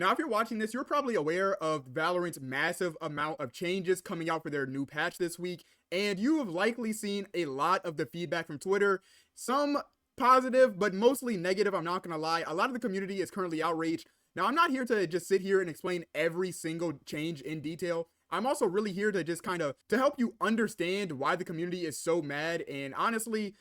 Now, if you're watching this, you're probably aware of Valorant's massive amount of changes coming out for their new patch this week, and you have likely seen a lot of the feedback from Twitter, some positive, but mostly negative, I'm not gonna lie. A lot of the community is currently outraged. Now, I'm not here to just sit here and explain every single change in detail. I'm also really here to just to help you understand why the community is so mad, and honestly,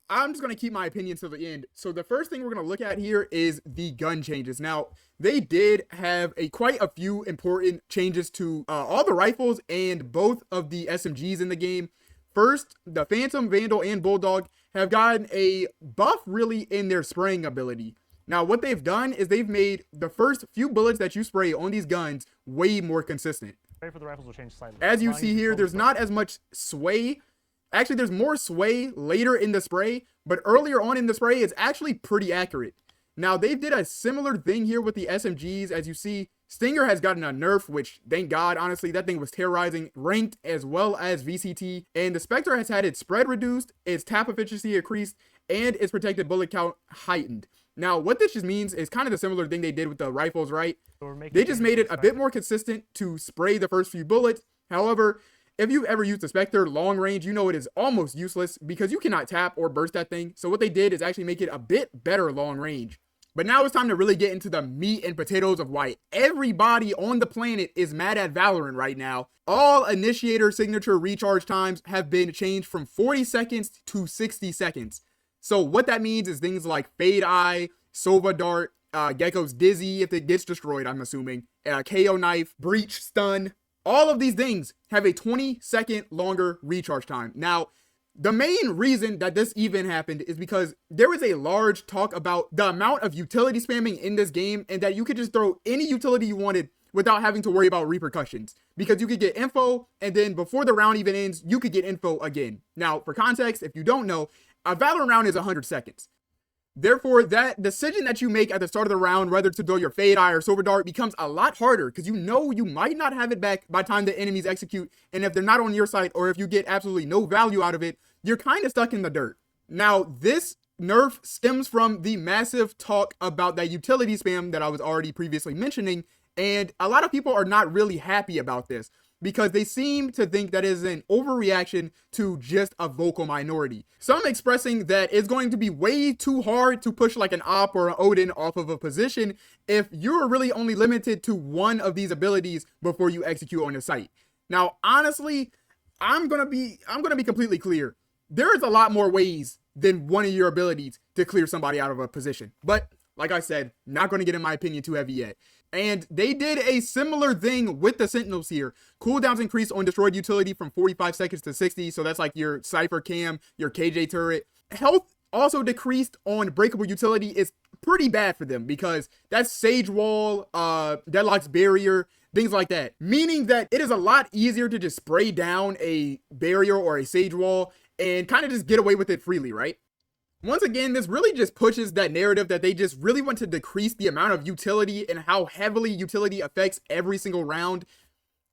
I'm just going to keep my opinion to the end. So the first thing we're going to look at here is the gun changes. Now, they did have quite a few important changes to all the rifles and both of the SMGs in the game. First, the Phantom, Vandal, and Bulldog have gotten a buff really in their spraying ability. Now, what they've done is they've made the first few bullets that you spray on these guns way more consistent. For the rifles will change slightly. As you see here, there's not as much sway. Actually, there's more sway later in the spray, but earlier on in the spray, it's actually pretty accurate. Now, they did a similar thing here with the SMGs. As you see, Stinger has gotten a nerf, which, thank God, honestly, that thing was terrorizing, ranked as well as VCT. And the Spectre has had its spread reduced, its tap efficiency increased, and its protected bullet count heightened. Now, what this just means is kind of the similar thing they did with the rifles, right? So they just made it a bit more consistent to spray the first few bullets. However, if you've ever used the Spectre long range, you know it is almost useless because you cannot tap or burst that thing. So what they did is actually make it a bit better long range. But now it's time to really get into the meat and potatoes of why everybody on the planet is mad at Valorant right now. All Initiator signature recharge times have been changed from 40 seconds to 60 seconds. So what that means is things like Fade Eye, Sova Dart, Gecko's Dizzy if it gets destroyed, I'm assuming, KO Knife, Breach, Stun. All of these things have a 20-second longer recharge time. Now, the main reason that this even happened is because there was a large talk about the amount of utility spamming in this game and that you could just throw any utility you wanted without having to worry about repercussions. Because you could get info, and then before the round even ends, you could get info again. Now, for context, if you don't know, a Valorant round is 100 seconds. Therefore, that decision that you make at the start of the round, whether to throw your Fade Eye or Silver Dart, becomes a lot harder because you know you might not have it back by the time the enemies execute. And if they're not on your side, or if you get absolutely no value out of it, you're kind of stuck in the dirt. Now, this nerf stems from the massive talk about that utility spam that I was already previously mentioning. And a lot of people are not really happy about this, because they seem to think that is an overreaction to just a vocal minority. Some expressing that it's going to be way too hard to push like an Op or an Odin off of a position if you're really only limited to one of these abilities before you execute on the site. Now, honestly, I'm gonna be completely clear. There is a lot more ways than one of your abilities to clear somebody out of a position. But like I said, not going to get in my opinion too heavy yet. And they did a similar thing with the Sentinels here. Cooldowns increased on destroyed utility from 45 seconds to 60. So that's like your Cypher Cam, your KJ turret. Health also decreased on breakable utility. Is pretty bad for them because that's Sage Wall, Deadlock's Barrier, things like that. Meaning that it is a lot easier to just spray down a barrier or a Sage Wall and kind of just get away with it freely, right? Once again, this really just pushes that narrative that they just really want to decrease the amount of utility and how heavily utility affects every single round.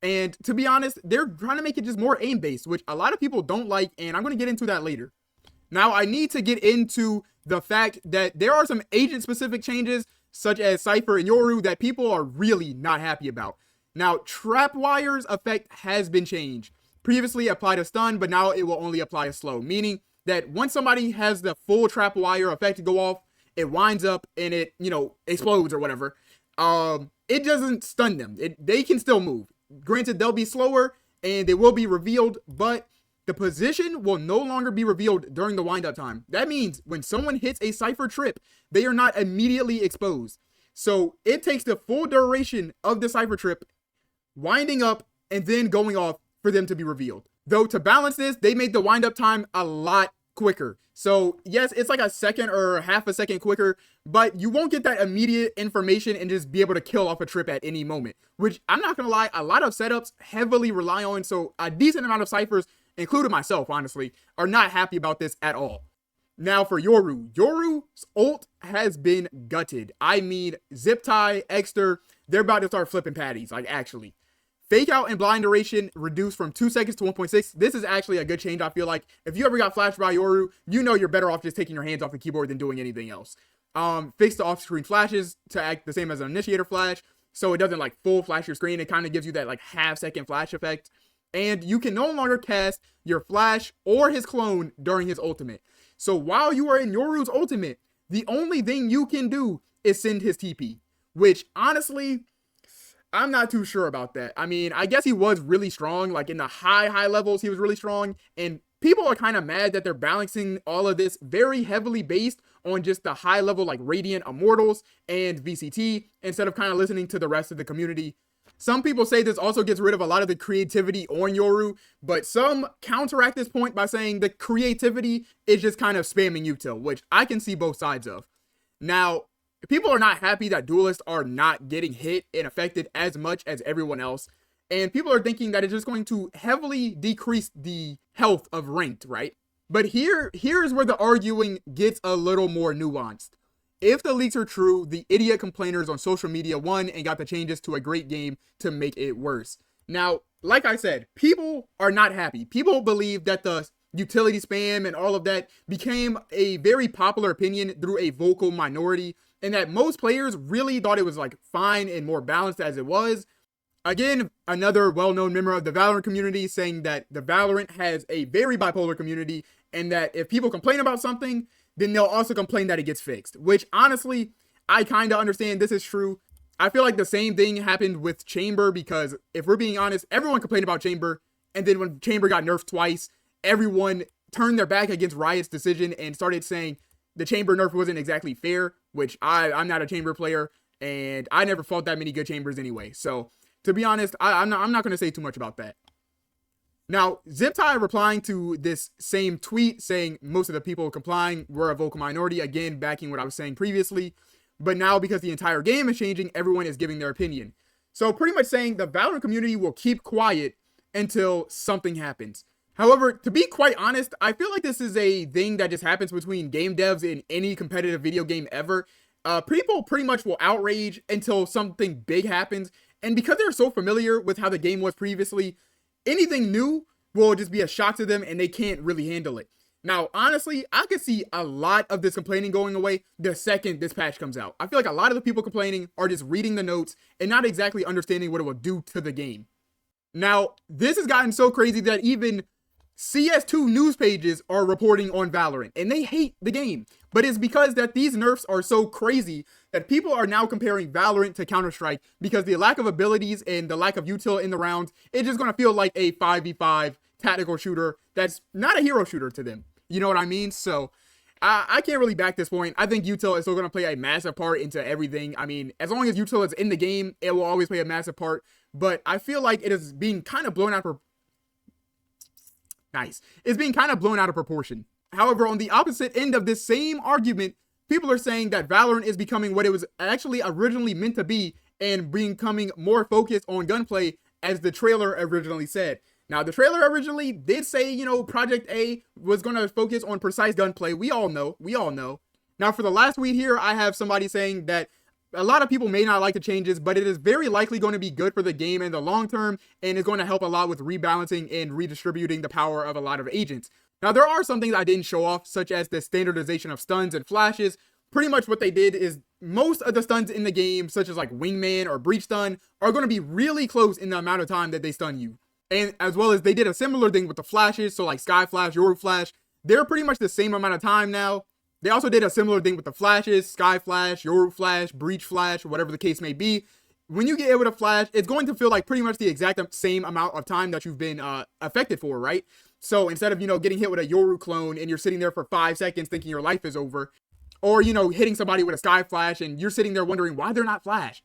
And to be honest, they're trying to make it just more aim-based, which a lot of people don't like, and I'm going to get into that later. Now, I need to get into the fact that there are some agent-specific changes, such as Cypher and Yoru, that people are really not happy about. Now, Trapwire's effect has been changed. Previously applied to stun, but now it will only apply to slow, meaning that once somebody has the full Trapwire effect go off, it winds up and it, explodes or whatever. It doesn't stun them. They can still move. Granted, they'll be slower and they will be revealed, but the position will no longer be revealed during the wind up time. That means when someone hits a Cypher trip, they are not immediately exposed. So it takes the full duration of the Cypher trip winding up and then going off for them to be revealed. Though to balance this, they made the wind up time a lot quicker. So yes, it's like a second or half a second quicker, but you won't get that immediate information and just be able to kill off a trip at any moment, which I'm not gonna lie, a lot of setups heavily rely on. So a decent amount of Cyphers, including myself, honestly, are not happy about this at all. Now for Yoru's ult has been gutted. I mean, Zip Tie, Exter, they're about to start flipping patties, like actually. Fake out and blind duration reduced from 2 seconds to 1.6. This is actually a good change, I feel like. If you ever got flashed by Yoru, you know you're better off just taking your hands off the keyboard than doing anything else. Fixed the off-screen flashes to act the same as an Initiator flash. so it doesn't like full flash your screen. It kind of gives you that like half-second flash effect. And you can no longer cast your flash or his clone during his ultimate. So while you are in Yoru's ultimate, the only thing you can do is send his TP, which honestly, I'm not too sure about that. I mean, I guess he was really strong, like in the high levels, he was really strong. And people are kind of mad that they're balancing all of this very heavily based on just the high level, like Radiant Immortals and VCT, instead of kind of listening to the rest of the community. Some people say this also gets rid of a lot of the creativity on Yoru, but some counteract this point by saying the creativity is just kind of spamming util, which I can see both sides of. Now, people are not happy that duelists are not getting hit and affected as much as everyone else, and people are thinking that it's just going to heavily decrease the health of ranked, right? But here's where the arguing gets a little more nuanced. If the leaks are true, the idiot complainers on social media won and got the changes to a great game to make it worse. Now, like I said, people are not happy. People believe that the utility spam and all of that became a very popular opinion through a vocal minority, and that most players really thought it was like fine and more balanced as it was. Again, another well-known member of the Valorant community saying that the Valorant has a very bipolar community, and that if people complain about something, then they'll also complain that it gets fixed, which honestly, I kind of understand this is true. I feel like the same thing happened with Chamber, because if we're being honest, everyone complained about Chamber, and then when Chamber got nerfed twice, everyone turned their back against Riot's decision and started saying the Chamber nerf wasn't exactly fair, which I'm not a Chamber player, and I never fought that many good Chambers anyway. So to be honest, I'm not going to say too much about that. Now, Ziptie replying to this same tweet saying most of the people complying were a vocal minority, again, backing what I was saying previously. But now, because the entire game is changing, everyone is giving their opinion. So pretty much saying the Valorant community will keep quiet until something happens. However, to be quite honest, I feel like this is a thing that just happens between game devs in any competitive video game ever. People pretty much will outrage until something big happens. And because they're so familiar with how the game was previously, anything new will just be a shock to them and they can't really handle it. Now, honestly, I could see a lot of this complaining going away the second this patch comes out. I feel like a lot of the people complaining are just reading the notes and not exactly understanding what it will do to the game. Now, this has gotten so crazy that even CS2 news pages are reporting on Valorant, and they hate the game. But it's because that these nerfs are so crazy that people are now comparing Valorant to Counter-Strike, because the lack of abilities and the lack of util in the rounds, it's just going to feel like a 5v5 tactical shooter that's not a hero shooter to them. You know what I mean? So I can't really back this point. I think util is still going to play a massive part into everything. I mean, as long as util is in the game, it will always play a massive part. But I feel like it is being kind of blown out of It's being kind of blown out of proportion. However, on the opposite end of this same argument, people are saying that Valorant is becoming what it was actually originally meant to be and becoming more focused on gunplay, as the trailer originally said. Now, the trailer originally did say, you know, Project A was going to focus on precise gunplay. We all know. Now, for the last tweet here, I have somebody saying that a lot of people may not like the changes, but it is very likely going to be good for the game in the long term, and is going to help a lot with rebalancing and redistributing the power of a lot of agents. Now, there are some things I didn't show off, such as the standardization of stuns and flashes. Pretty much what they did is most of the stuns in the game, such as like Wingman or Breach Stun, are going to be really close in the amount of time that they stun you. And as well as they did a similar thing with the flashes, so like Sky Flash, Yoru Flash, they're pretty much the same amount of time now. They also did a similar thing with the flashes, Sky Flash, Yoru Flash, Breach Flash, whatever the case may be. When you get able to flash, it's going to feel like pretty much the exact same amount of time that you've been affected for, right? So instead of, you know, getting hit with a Yoru clone and you're sitting there for 5 seconds thinking your life is over, or, you know, hitting somebody with a Sky Flash and you're sitting there wondering why they're not flashed,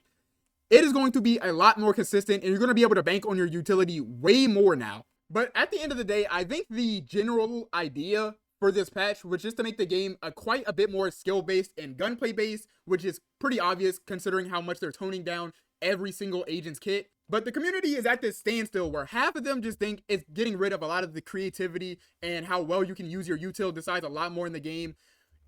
it is going to be a lot more consistent, and you're going to be able to bank on your utility way more now. But at the end of the day, I think the general idea for this patch was just to make the game quite a bit more skill-based and gunplay-based, which is pretty obvious considering how much they're toning down every single agent's kit. But the community is at this standstill where half of them just think it's getting rid of a lot of the creativity and how well you can use your util decides a lot more in the game.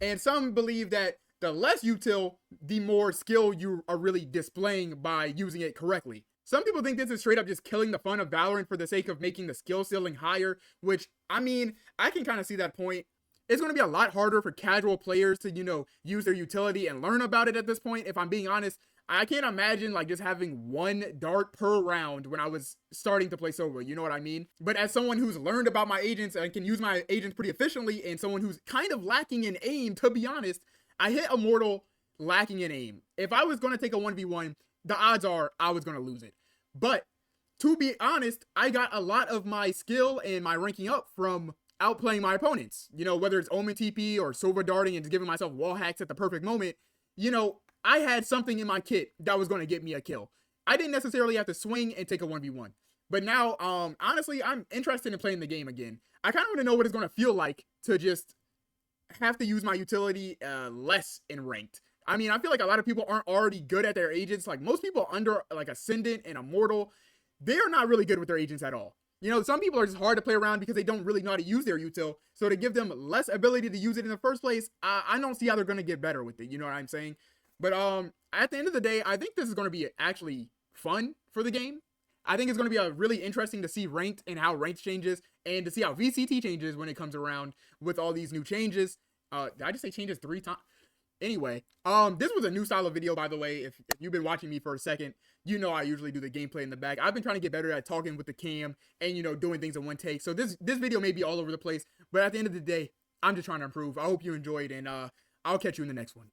And some believe that the less util, the more skill you are really displaying by using it correctly. Some people think this is straight up just killing the fun of Valorant for the sake of making the skill ceiling higher, which, I mean, I can kind of see that point. It's going to be a lot harder for casual players to, you know, use their utility and learn about it at this point. If I'm being honest, I can't imagine like just having one dart per round when I was starting to play solo. You know what I mean? But as someone who's learned about my agents and can use my agents pretty efficiently, and someone who's kind of lacking in aim, to be honest, I hit Immortal lacking in aim. If I was going to take a 1v1, the odds are I was going to lose it. But to be honest, I got a lot of my skill and my ranking up from outplaying my opponents. You know, whether it's Omen TP or Silver darting and just giving myself wall hacks at the perfect moment. You know, I had something in my kit that was going to get me a kill. I didn't necessarily have to swing and take a 1v1. But now, honestly, I'm interested in playing the game again. I kind of want to know what it's going to feel like to just have to use my utility less in ranked. I mean, I feel like a lot of people aren't already good at their agents. Like most people under like Ascendant and Immortal, they are not really good with their agents at all. You know, some people are just hard to play around because they don't really know how to use their util. So to give them less ability to use it in the first place, I don't see how they're going to get better with it. You know what I'm saying? But at the end of the day, I think this is going to be actually fun for the game. I think it's going to be a really interesting to see ranked and how ranked changes, and to see how VCT changes when it comes around with all these new changes. Did I just say changes 3 times? Anyway, this was a new style of video, by the way. If you've been watching me for a second, you know I usually do the gameplay in the back. I've been trying to get better at talking with the cam and, you know, doing things in one take. So this video may be all over the place, but at the end of the day, I'm just trying to improve. I hope you enjoyed, and I'll catch you in the next one.